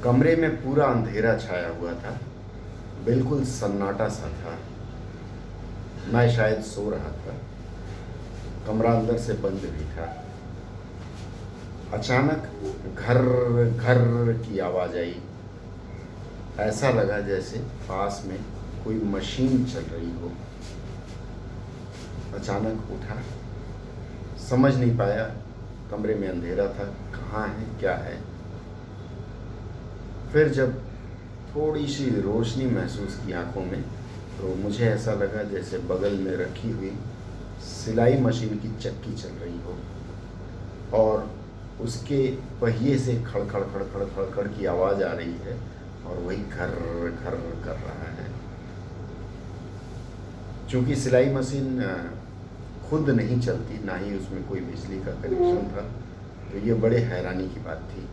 कमरे में पूरा अंधेरा छाया हुआ था। बिल्कुल सन्नाटा सा था। मैं शायद सो रहा था। कमरा अंदर से बंद भी था। अचानक घर घर की आवाज़ आई। ऐसा लगा जैसे पास में कोई मशीन चल रही हो। अचानक उठा, समझ नहीं पाया। कमरे में अंधेरा था, कहाँ है क्या है। फिर जब थोड़ी सी रोशनी महसूस की आंखों में, तो मुझे ऐसा लगा जैसे बगल में रखी हुई सिलाई मशीन की चक्की चल रही हो और उसके पहिए से खड़ खड़ खड़ खड़ खड़ खड़ की आवाज़ आ रही है और वही घर घर कर रहा है। चूँकि सिलाई मशीन खुद नहीं चलती, ना ही उसमें कोई बिजली का कनेक्शन था, तो ये बड़े हैरानी की बात थी।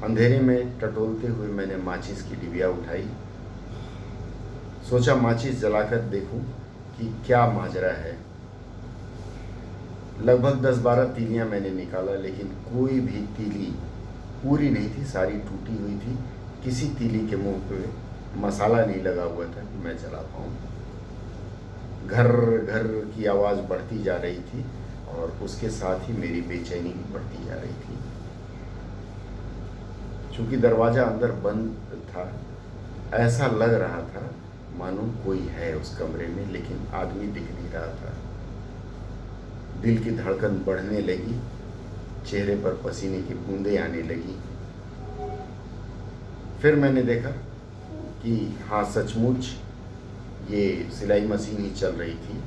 अंधेरे में टटोलते हुए मैंने माचिस की डिबिया उठाई। सोचा माचिस जलाकर देखूं कि क्या माजरा है। लगभग 10-12 तीलियां मैंने निकाला, लेकिन कोई भी तीली पूरी नहीं थी, सारी टूटी हुई थी। किसी तीली के मुंह पे मसाला नहीं लगा हुआ था कि मैं जला पाऊँ। घर घर की आवाज़ बढ़ती जा रही थी और उसके साथ ही मेरी बेचैनी भी बढ़ती जा रही थी। चूँकि दरवाज़ा अंदर बंद था, ऐसा लग रहा था मानो कोई है उस कमरे में, लेकिन आदमी दिख नहीं रहा था। दिल की धड़कन बढ़ने लगी, चेहरे पर पसीने की बूंदें आने लगी। फिर मैंने देखा कि हाँ, सचमुच ये सिलाई मशीन ही चल रही थी।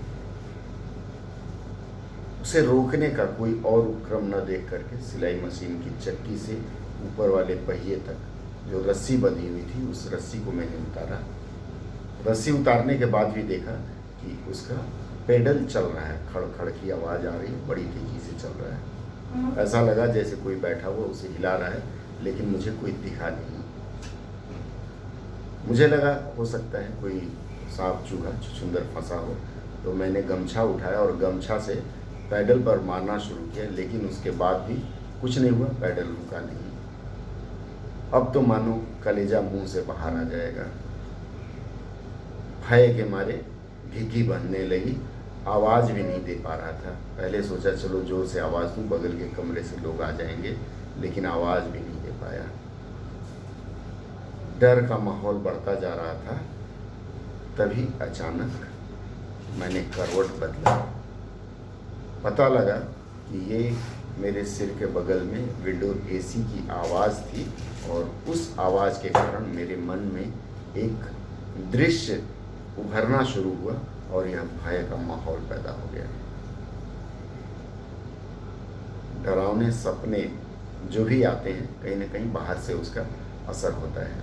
उसे रोकने का कोई और उपक्रम न देख करके सिलाई मशीन की चक्की से ऊपर वाले पहिए तक जो रस्सी बंधी हुई थी, उस रस्सी को मैंने उतारा। रस्सी उतारने के बाद भी देखा कि उसका पेडल चल रहा है, खड़ खड़ की आवाज़ आ रही है, बड़ी तेज़ी से चल रहा है। ऐसा लगा जैसे कोई बैठा हुआ उसे हिला रहा है, लेकिन मुझे कोई दिखा नहीं। मुझे लगा हो सकता है कोई सांप चूहा छुछुंदर फंसा हो, तो मैंने गमछा उठाया और गमछा से पैडल पर मारना शुरू किया, लेकिन उसके बाद भी कुछ नहीं हुआ, पैडल रुका नहीं। अब तो मानो कलेजा मुंह से बाहर आ जाएगा। भय के मारे घिघी बंधने लगी, आवाज़ भी नहीं दे पा रहा था। पहले सोचा चलो जोर से आवाज़ दूँ, बगल के कमरे से लोग आ जाएंगे, लेकिन आवाज़ भी नहीं दे पाया। डर का माहौल बढ़ता जा रहा था। तभी अचानक मैंने करवट बदला। पता लगा कि ये मेरे सिर के बगल में विंडो एसी की आवाज़ थी और उस आवाज़ के कारण मेरे मन में एक दृश्य उभरना शुरू हुआ और यह भय का माहौल पैदा हो गया। डरावने सपने जो भी आते हैं, कहीं ना कहीं बाहर से उसका असर होता है।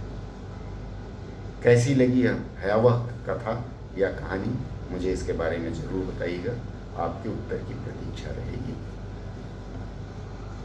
कैसी लगी यह भयावह कथा या कहानी, मुझे इसके बारे में ज़रूर बताइएगा। आपके उत्तर की प्रतीक्षा रहेगी।